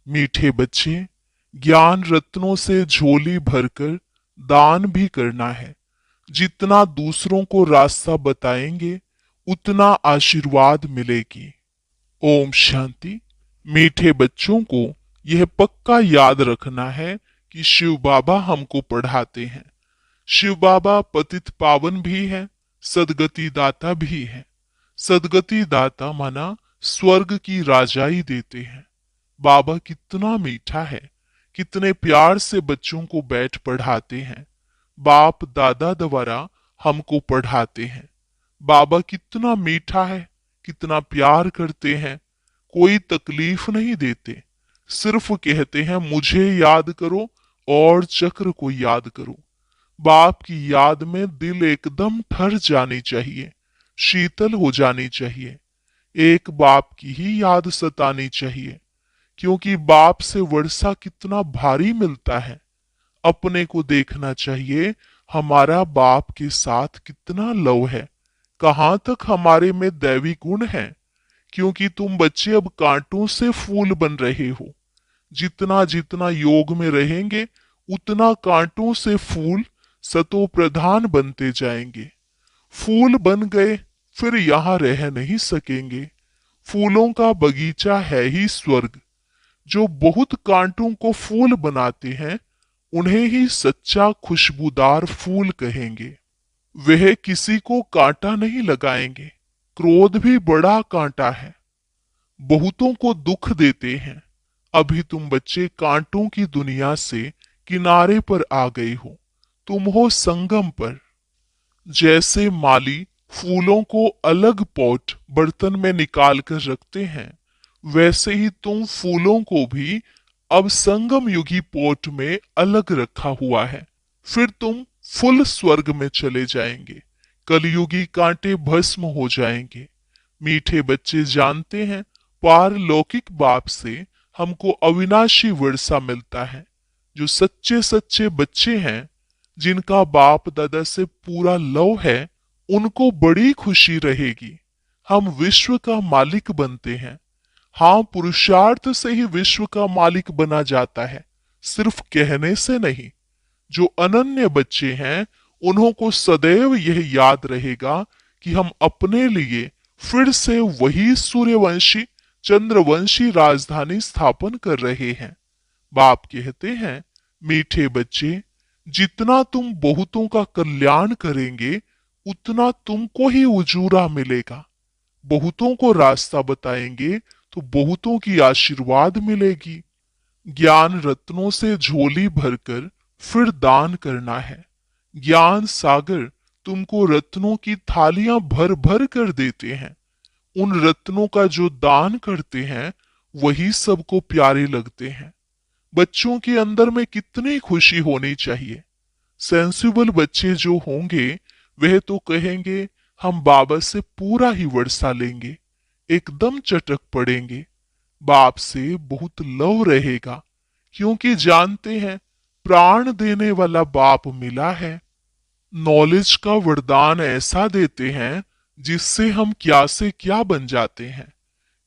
मीठे बच्चे, ज्ञान रत्नों से झोली भरकर दान भी करना है। जितना दूसरों को रास्ता बताएंगे उतना आशीर्वाद मिलेगी। ओम शांति। मीठे बच्चों को यह पक्का याद रखना है कि शिव बाबा हमको पढ़ाते हैं। शिव बाबा पतित पावन भी है, सदगति दाता भी है। सदगति दाता माना स्वर्ग की राजाई देते हैं। बाबा कितना मीठा है, कितने प्यार से बच्चों को बैठ पढ़ाते हैं। बाप दादा द्वारा हमको पढ़ाते हैं। बाबा कितना मीठा है, कितना प्यार करते हैं। कोई तकलीफ नहीं देते, सिर्फ कहते हैं मुझे याद करो और चक्र को याद करो। बाप की याद में दिल एकदम ठर जानी चाहिए, शीतल हो जानी चाहिए। एक बाप की ही याद सतानी चाहिए, क्योंकि बाप से वर्षा कितना भारी मिलता है। अपने को देखना चाहिए, हमारा बाप के साथ कितना लव है, कहाँ तक हमारे में दैवी गुण है। क्योंकि तुम बच्चे अब कांटों से फूल बन रहे हो। जितना जितना योग में रहेंगे उतना कांटों से फूल सतो प्रधान बनते जाएंगे। फूल बन गए फिर यहाँ रह नहीं सकेंगे। फूलों का बगीचा है ही स्वर्ग। जो बहुत कांटों को फूल बनाते हैं उन्हें ही सच्चा खुशबूदार फूल कहेंगे। वह किसी को कांटा नहीं लगाएंगे। क्रोध भी बड़ा कांटा है, बहुतों को दुख देते हैं। अभी तुम बच्चे कांटों की दुनिया से किनारे पर आ गए हो, तुम हो संगम पर। जैसे माली फूलों को अलग पॉट बर्तन में निकाल कर रखते हैं, वैसे ही तुम फूलों को भी अब संगम युगी पोट में अलग रखा हुआ है। फिर तुम फुल स्वर्ग में चले जाएंगे। कलयुगी कांटे भस्म हो जाएंगे। मीठे बच्चे जानते हैं, पारलौकिक बाप से हमको अविनाशी वर्षा मिलता है। जो सच्चे सच्चे बच्चे हैं, जिनका बाप दादा से पूरा लव है, उनको बड़ी खुशी रहेगी। हम विश्व का मालिक बनते हैं। हाँ, पुरुषार्थ से ही विश्व का मालिक बना जाता है, सिर्फ कहने से नहीं। जो अनन्य बच्चे हैं उन्हों को सदैव यह याद रहेगा कि हम अपने लिए फिर से वही सूर्यवंशी चंद्रवंशी राजधानी स्थापन कर रहे हैं। बाप कहते हैं, मीठे बच्चे, जितना तुम बहुतों का कल्याण करेंगे उतना तुमको ही उजूरा मिलेगा। बहुतों को रास्ता बताएंगे तो बहुतों की आशीर्वाद मिलेगी। ज्ञान रत्नों से झोली भरकर फिर दान करना है। ज्ञान सागर तुमको रत्नों की थालियां भर भर कर देते हैं। उन रत्नों का जो दान करते हैं वही सबको प्यारे लगते हैं। बच्चों के अंदर में कितनी खुशी होनी चाहिए। सेंसिबल बच्चे जो होंगे वह तो कहेंगे हम बाबा से पूरा ही वर्षा लेंगे, एकदम चटक पड़ेंगे। बाप से बहुत लव रहेगा, क्योंकि जानते हैं प्राण देने वाला बाप मिला है। नॉलेज का वरदान ऐसा देते हैं जिससे हम क्या से क्या बन जाते हैं।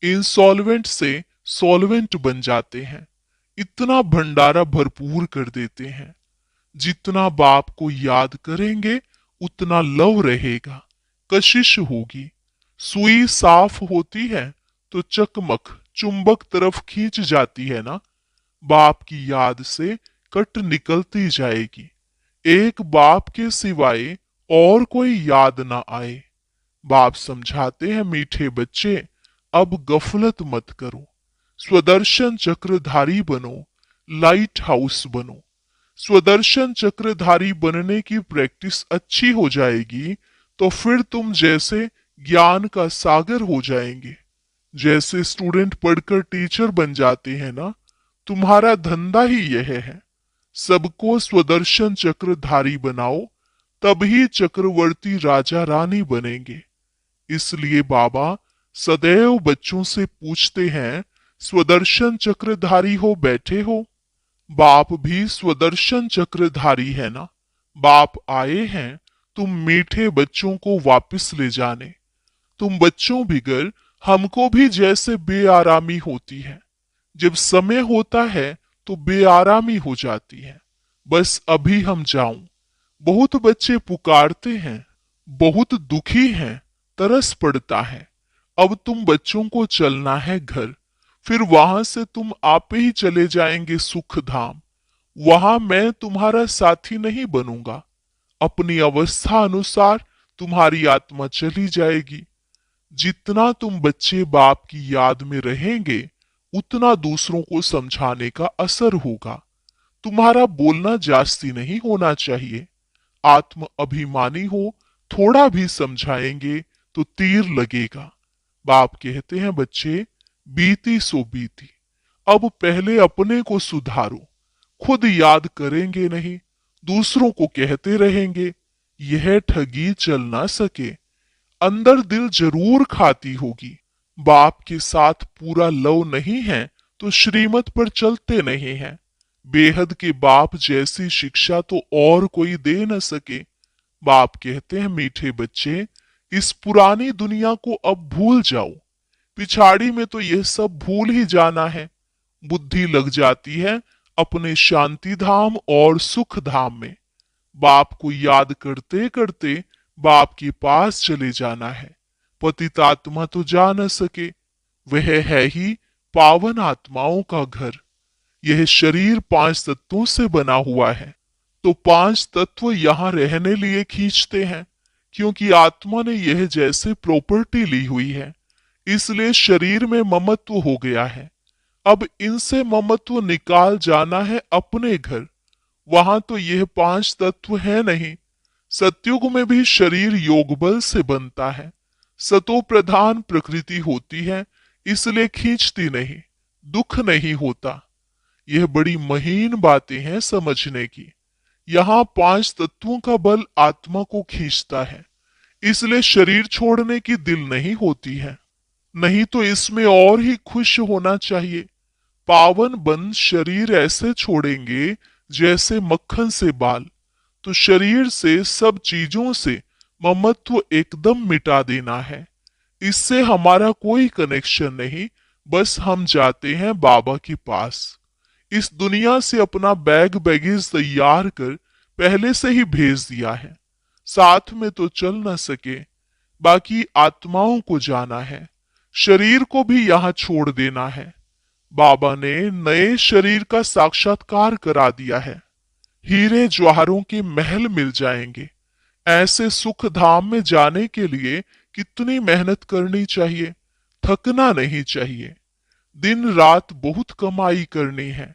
इंसॉल्वेंट से सॉल्वेंट बन जाते हैं। इतना भंडारा भरपूर कर देते हैं। जितना बाप को याद करेंगे उतना लव रहेगा, कशिश होगी। सुई साफ होती है तो चकमक चुंबक तरफ खींच जाती है ना। बाप की याद से कट निकलती जाएगी। एक बाप के सिवाय और कोई याद ना आए। बाप समझाते हैं, मीठे बच्चे, अब गफलत मत करो। स्वदर्शन चक्रधारी बनो, लाइट हाउस बनो। स्वदर्शन चक्रधारी बनने की प्रैक्टिस अच्छी हो जाएगी तो फिर तुम जैसे ज्ञान का सागर हो जाएंगे। जैसे स्टूडेंट पढ़कर टीचर बन जाते हैं ना, तुम्हारा धंधा ही यह है। सबको स्वदर्शन चक्रधारी बनाओ, तभी चक्रवर्ती राजा रानी बनेंगे। इसलिए बाबा सदैव बच्चों से पूछते हैं, स्वदर्शन चक्रधारी हो बैठे हो? बाप भी स्वदर्शन चक्रधारी है ना। बाप आए हैं तुम मीठे बच्चों को वापस ले जाने। तुम बच्चों बिगर हमको भी जैसे बेआरामी होती है। जब समय होता है तो बेआरामी हो जाती है। बस अभी हम जाऊं। बहुत बच्चे पुकारते हैं, बहुत दुखी हैं, तरस पड़ता है। अब तुम बच्चों को चलना है घर, फिर वहां से तुम आप ही चले जाएंगे सुख धाम। वहां मैं तुम्हारा साथी नहीं बनूंगा। अपनी अवस्था अनुसार तुम्हारी आत्मा चली जाएगी। जितना तुम बच्चे बाप की याद में रहेंगे, उतना दूसरों को समझाने का असर होगा। तुम्हारा बोलना जास्ती नहीं होना चाहिए। आत्म अभिमानी हो, थोड़ा भी समझाएंगे तो तीर लगेगा। बाप कहते हैं, बच्चे बीती सो बीती, अब पहले अपने को सुधारो। खुद याद करेंगे नहीं, दूसरों को कहते रहेंगे। यह ठगी चल ना सके। अंदर दिल जरूर खाती होगी। बाप के साथ पूरा लव नहीं है तो श्रीमत पर चलते नहीं हैं। बेहद के बाप जैसी शिक्षा तो और कोई दे न सके। बाप कहते हैं, मीठे बच्चे, इस पुरानी दुनिया को अब भूल जाओ। पिछाड़ी में तो यह सब भूल ही जाना है। बुद्धि लग जाती है अपने शांति धाम और सुख धाम में। बाप को याद करते करते बाप के पास चले जाना है। पतित आत्मा तो जा न सके। वह है ही पावन आत्माओं का घर। यह शरीर 5 तत्वों से बना हुआ है, तो 5 तत्व यहाँ रहने लिए खींचते हैं, क्योंकि आत्मा ने यह जैसे प्रॉपर्टी ली हुई है। इसलिए शरीर में ममत्व हो गया है। अब इनसे ममत्व निकाल जाना है अपने घर। वहां तो यह 5 तत्व है नहीं। सतयुग में भी शरीर योग बल से बनता है। सतो प्रधान प्रकृति होती है, इसलिए खींचती नहीं, दुख नहीं होता। यह बड़ी महीन बातें हैं समझने की। यहाँ 5 तत्वों का बल आत्मा को खींचता है, इसलिए शरीर छोड़ने की दिल नहीं होती है। नहीं तो इसमें और ही खुश होना चाहिए। पावन बंद शरीर ऐसे छोड़ेंगे जैसे मक्खन से बाल। तो शरीर से, सब चीजों से ममत्व एकदम मिटा देना है। इससे हमारा कोई कनेक्शन नहीं, बस हम जाते हैं बाबा के पास। इस दुनिया से अपना बैग बैगेज तैयार कर पहले से ही भेज दिया है। साथ में तो चल न सके, बाकी आत्माओं को जाना है। शरीर को भी यहाँ छोड़ देना है। बाबा ने नए शरीर का साक्षात्कार करा दिया है। हीरे ज्वाहरों के महल मिल जाएंगे। ऐसे सुख धाम में जाने के लिए कितनी मेहनत करनी चाहिए, थकना नहीं चाहिए। दिन रात बहुत कमाई करनी है।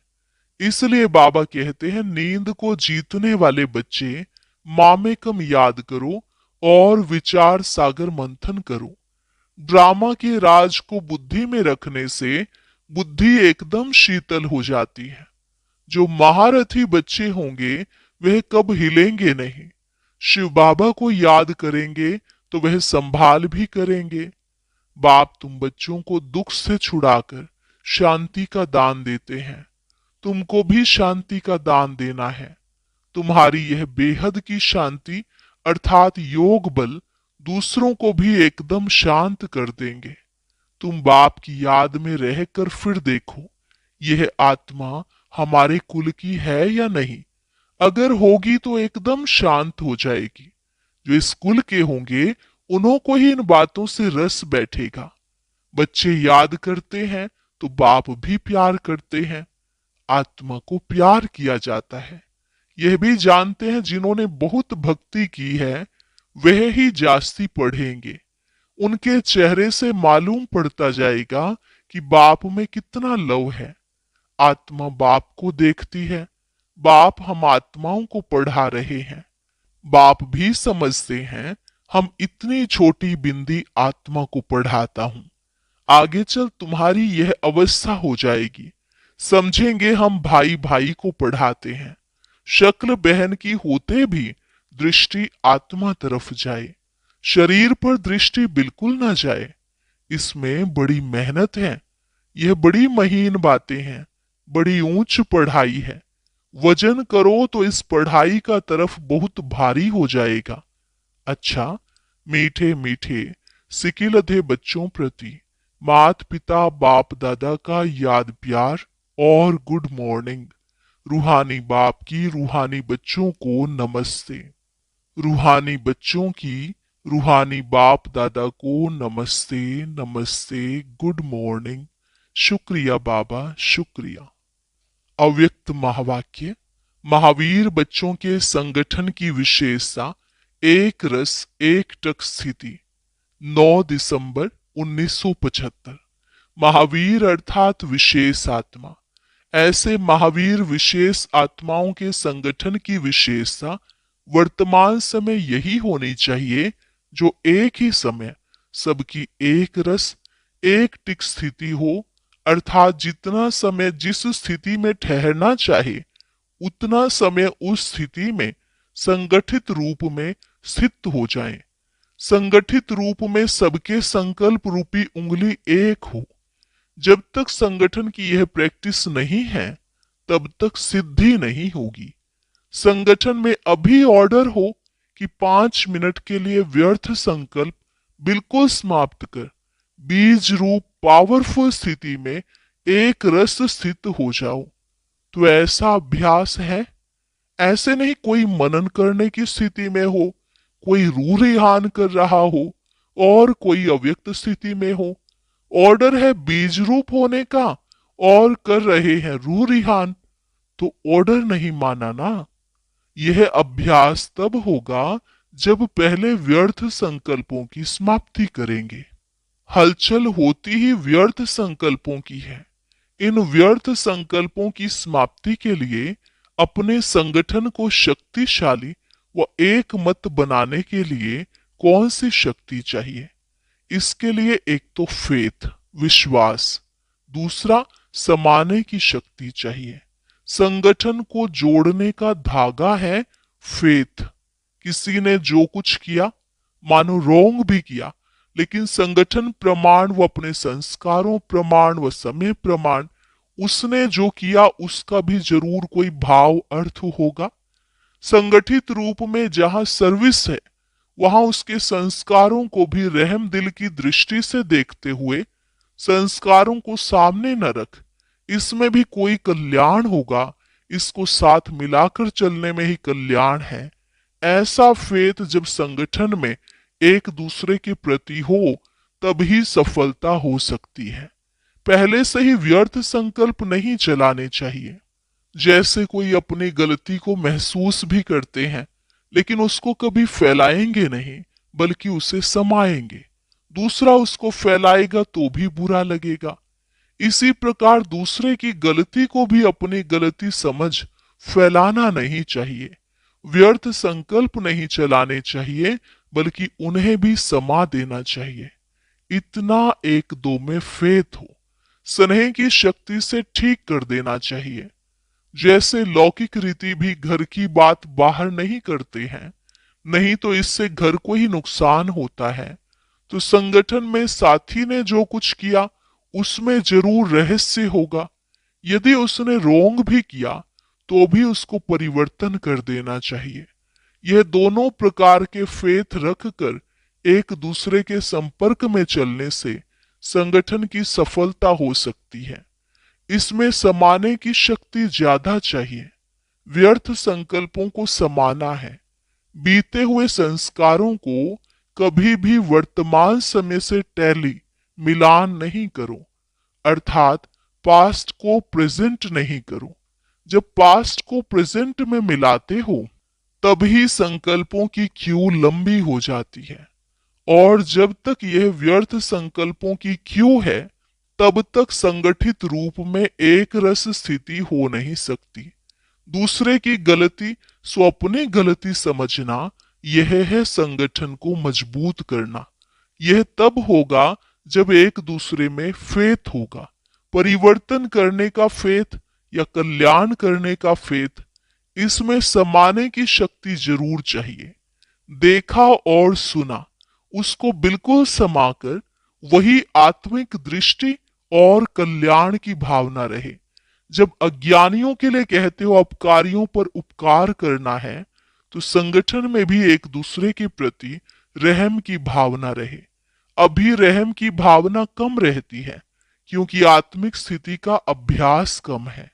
इसलिए बाबा कहते हैं, नींद को जीतने वाले बच्चे मामे कम याद करो और विचार सागर मंथन करो। ड्रामा के राज को बुद्धि में रखने से बुद्धि एकदम शीतल हो जाती है। जो महारथी बच्चे होंगे वह कब हिलेंगे नहीं। शिव बाबा को याद करेंगे तो वह संभाल भी करेंगे। बाप तुम बच्चों को दुख से छुड़ाकर शांति का दान देते हैं। तुमको भी शांति का दान देना है। तुम्हारी यह बेहद की शांति अर्थात योग बल दूसरों को भी एकदम शांत कर देंगे। तुम बाप की याद में रहकर फिर देखो, यह आत्मा हमारे कुल की है या नहीं। अगर होगी तो एकदम शांत हो जाएगी। जो इस कुल के होंगे उन्हों को ही इन बातों से रस बैठेगा। बच्चे याद करते हैं तो बाप भी प्यार करते हैं। आत्मा को प्यार किया जाता है। यह भी जानते हैं जिन्होंने बहुत भक्ति की है वह ही जास्ती पढ़ेंगे। उनके चेहरे से मालूम पड़ता जाएगा कि बाप में कितना लव है। आत्मा बाप को देखती है। बाप हम आत्माओं को पढ़ा रहे हैं। बाप भी समझते हैं हम इतनी छोटी बिंदी आत्मा को पढ़ाता हूं। आगे चल तुम्हारी यह अवस्था हो जाएगी। समझेंगे हम भाई भाई को पढ़ाते हैं। शक्ल बहन की होते भी दृष्टि आत्मा तरफ जाए, शरीर पर दृष्टि बिल्कुल ना जाए। इसमें बड़ी मेहनत है। यह बड़ी महीन बातें हैं, बड़ी ऊंच पढ़ाई है। वजन करो तो इस पढ़ाई का तरफ बहुत भारी हो जाएगा। अच्छा, मीठे मीठे सिकिलधे बच्चों प्रति माता पिता बाप दादा का याद प्यार और गुड मॉर्निंग। रूहानी बाप की रूहानी बच्चों को नमस्ते। रूहानी बच्चों की रूहानी बाप दादा को नमस्ते नमस्ते, गुड मॉर्निंग, शुक्रिया बाबा शुक्रिया। अव्यक्त महावाक्य। महावीर बच्चों के संगठन की विशेषता, एक रस एक टक स्थिति। 9 दिसंबर 1975। महावीर अर्थात विशेष आत्मा। ऐसे महावीर विशेष आत्माओं के संगठन की विशेषता वर्तमान समय यही होनी चाहिए जो एक ही समय सबकी एक रस एक टिक स्थिति हो, अर्थात जितना समय जिस स्थिति में ठहरना चाहे उतना समय उस स्थिति में संगठित रूप में स्थित हो जाए। संगठित रूप में सबके संकल्प रूपी उंगली एक हो। जब तक संगठन की यह प्रैक्टिस नहीं है तब तक सिद्धि नहीं होगी। संगठन में अभी ऑर्डर हो कि 5 मिनट के लिए व्यर्थ संकल्प बिल्कुल समाप्त कर बीज रूप पावरफुल स्थिति में एक रस स्थित हो जाओ, तो ऐसा अभ्यास है। ऐसे नहीं कोई मनन करने की स्थिति में हो, कोई रूह रिहान कर रहा हो और कोई अव्यक्त स्थिति में हो। ऑर्डर है बीज रूप होने का और कर रहे हैं रूह रिहान, तो ऑर्डर नहीं माना ना। यह अभ्यास तब होगा जब पहले व्यर्थ संकल्पों की समाप्ति करेंगे। हलचल होती ही व्यर्थ संकल्पों की है। इन व्यर्थ संकल्पों की समाप्ति के लिए अपने संगठन को शक्तिशाली व एक मत बनाने के लिए कौन सी शक्ति चाहिए? इसके लिए एक तो फेथ विश्वास, दूसरा समाने की शक्ति चाहिए। संगठन को जोड़ने का धागा है फेथ। किसी ने जो कुछ किया, मानो रोंग भी किया, लेकिन संगठन प्रमाण व अपने संस्कारों प्रमाण व समय प्रमाण, उसने जो किया उसका भी जरूर कोई भाव अर्थ होगा। संगठित रूप में जहां सर्विस है वहां उसके संस्कारों को भी रहम दिल की दृष्टि से देखते हुए संस्कारों को सामने न रख, इसमें भी कोई कल्याण होगा, इसको साथ मिलाकर चलने में ही कल्याण है। ऐसा फेथ जब संगठन में एक दूसरे के प्रति हो तभी सफलता हो सकती है। पहले से ही व्यर्थ संकल्प नहीं चलाने चाहिए। जैसे कोई अपनी गलती को महसूस भी करते हैं लेकिन उसको कभी फैलाएंगे नहीं बल्कि उसे समाएंगे। दूसरा उसको फैलाएगा तो भी बुरा लगेगा। इसी प्रकार दूसरे की गलती को भी अपनी गलती समझ फैलाना नहीं चाहिए। व्यर्थ संकल्प नहीं चलाने चाहिए बल्कि उन्हें भी समा देना चाहिए। इतना एक दो में फेथ हो, स्नेह की शक्ति से ठीक कर देना चाहिए। जैसे लौकिक रीति भी घर की बात बाहर नहीं करते हैं, नहीं तो इससे घर को ही नुकसान होता है। तो संगठन में साथी ने जो कुछ किया उसमें जरूर रहस्य होगा। यदि उसने रोंग भी किया तो भी उसको परिवर्तन कर देना चाहिए। यह दोनों प्रकार के फेथ रखकर एक दूसरे के संपर्क में चलने से संगठन की सफलता हो सकती है। इसमें समाने की शक्ति ज्यादा चाहिए। व्यर्थ संकल्पों को समाना है। बीते हुए संस्कारों को कभी भी वर्तमान समय से टैली मिलान नहीं करो, अर्थात पास्ट को प्रेजेंट नहीं करो। जब पास्ट को प्रेजेंट में मिलाते हो तभी संकल्पों की क्यू लंबी हो जाती है, और जब तक यह व्यर्थ संकल्पों की क्यू है तब तक संगठित रूप में एक रस स्थिति हो नहीं सकती। दूसरे की गलती स्वप्ने गलती समझना, यह है संगठन को मजबूत करना। यह तब होगा जब एक दूसरे में फेथ होगा। परिवर्तन करने का फेथ या कल्याण करने का फेथ, इसमें समाने की शक्ति जरूर चाहिए। देखा और सुना उसको बिल्कुल समाकर वही आत्मिक दृष्टि और कल्याण की भावना रहे। जब अज्ञानियों के लिए कहते हो अपकारियों पर उपकार करना है तो संगठन में भी एक दूसरे के प्रति रहम की भावना रहे। अभी रहम की भावना कम रहती है, क्योंकि आत्मिक स्थिति का अभ्यास कम है।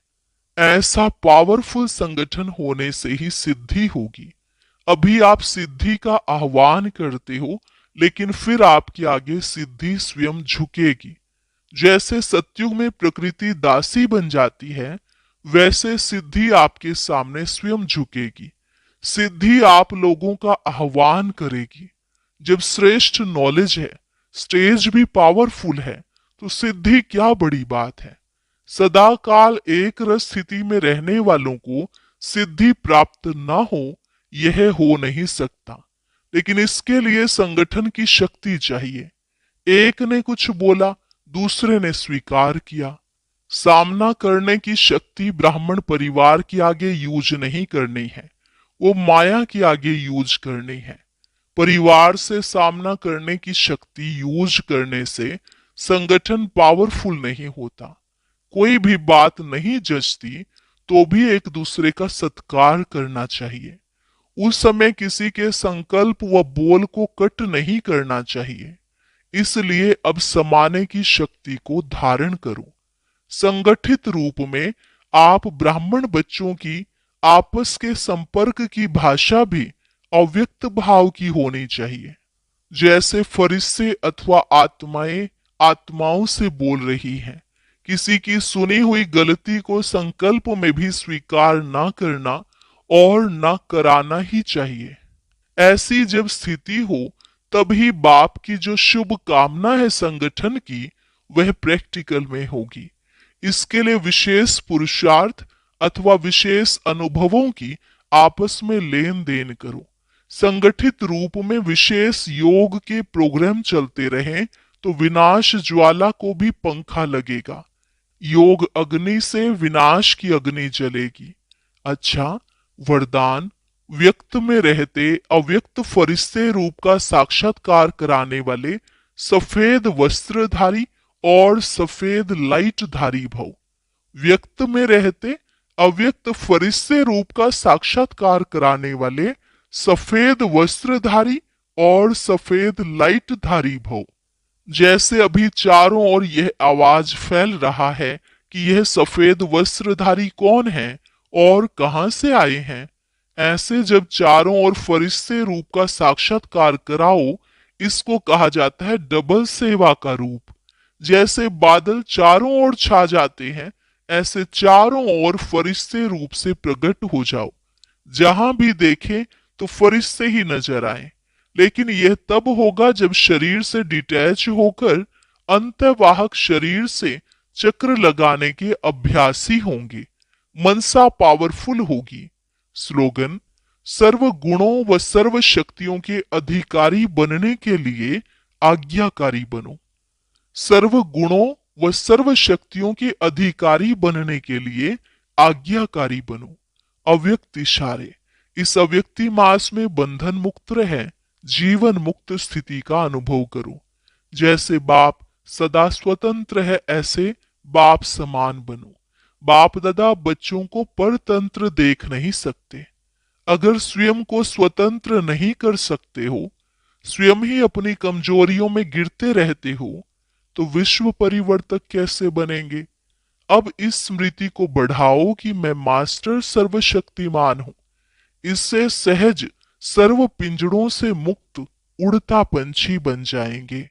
ऐसा पावरफुल संगठन होने से ही सिद्धि होगी। अभी आप सिद्धि का आह्वान करते हो, लेकिन फिर आपके आगे सिद्धि स्वयं झुकेगी। जैसे सतयुग में प्रकृति दासी बन जाती है, वैसे सिद्धि आपके सामने स्वयं झुकेगी। सिद्धि आप लोगों का आह्वान करेगी। जब श्रेष्ठ नॉलेज है, स्टेज भी पावरफुल है, तो सिद्धि क्या बड़ी बात है। सदा काल एक रस स्थिति में रहने वालों को सिद्धि प्राप्त न हो, यह हो नहीं सकता। लेकिन इसके लिए संगठन की शक्ति चाहिए। एक ने कुछ बोला, दूसरे ने स्वीकार किया। सामना करने की शक्ति ब्राह्मण परिवार के आगे यूज नहीं करनी है, वो माया के आगे यूज करनी है। परिवार से सामना करने की शक्ति यूज करने से संगठन पावरफुल नहीं होता। कोई भी बात नहीं जचती तो भी एक दूसरे का सत्कार करना चाहिए। उस समय किसी के संकल्प व बोल को कट नहीं करना चाहिए। इसलिए अब समाने की शक्ति को धारण करो। संगठित रूप में आप ब्राह्मण बच्चों की आपस के संपर्क की भाषा भी अव्यक्त भाव की होनी चाहिए। जैसे फरिश्ते अथवा आत्माएं आत्माओं से बोल रही हैं। किसी की सुनी हुई गलती को संकल्प में भी स्वीकार ना करना और ना कराना ही चाहिए। ऐसी जब स्थिति हो, तभी बाप की जो शुभ कामना है संगठन की, वह प्रैक्टिकल में होगी। इसके लिए विशेष पुरुषार्थ अथवा विशेष अनुभवों की आपस में लेन देन करो। संगठित रूप में विशेष योग के प्रोग्राम चलते रहें तो विनाश ज्वाला को भी पंखा लगेगा। योग अग्नि से विनाश की अग्नि जलेगी। अच्छा, वरदान व्यक्त में रहते अव्यक्त फरिश्ते रूप का साक्षात्कार कराने वाले सफेद वस्त्रधारी और सफेद लाइट धारी भव। व्यक्त में रहते अव्यक्त फरिश्ते रूप का साक्षात्कार कराने वाले सफेद वस्त्रधारी और सफेद लाइट धारी भव। जैसे अभी चारों ओर यह आवाज फैल रहा है कि यह सफेद वस्त्रधारी कौन है और कहां से आए हैं, ऐसे जब चारों ओर फरिश्ते रूप का साक्षात्कार कराओ, इसको कहा जाता है डबल सेवा का रूप। जैसे बादल चारों ओर छा जाते हैं, ऐसे चारों ओर फरिश्ते रूप से प्रकट हो जाओ। जहां भी देखें तो फरिश्ते ही नजर आए। लेकिन यह तब होगा जब शरीर से डिटैच होकर अंतवाहक शरीर से चक्र लगाने के अभ्यासी होंगे। मनसा पावरफुल होगी। स्लोगन: सर्व गुणों व सर्व शक्तियों के अधिकारी बनने के लिए आज्ञाकारी बनो। सर्व गुणों व सर्व शक्तियों के अधिकारी बनने के लिए आज्ञाकारी बनो। अव्यक्त इशारे: इस अव्यक्ति मास में बंधन मुक्त रहे, जीवन मुक्त स्थिति का अनुभव करो। जैसे बाप सदा स्वतंत्र है, ऐसे बाप समान बनो। बाप दादा बच्चों को परतंत्र देख नहीं सकते। अगर स्वयं को स्वतंत्र नहीं कर सकते हो, स्वयं ही अपनी कमजोरियों में गिरते रहते हो, तो विश्व परिवर्तक कैसे बनेंगे। अब इस स्मृति को बढ़ाओ कि मैं मास्टर सर्वशक्तिमान हूं। इससे सहज सर्व पिंजड़ों से मुक्त उड़ता पंछी बन जाएंगे।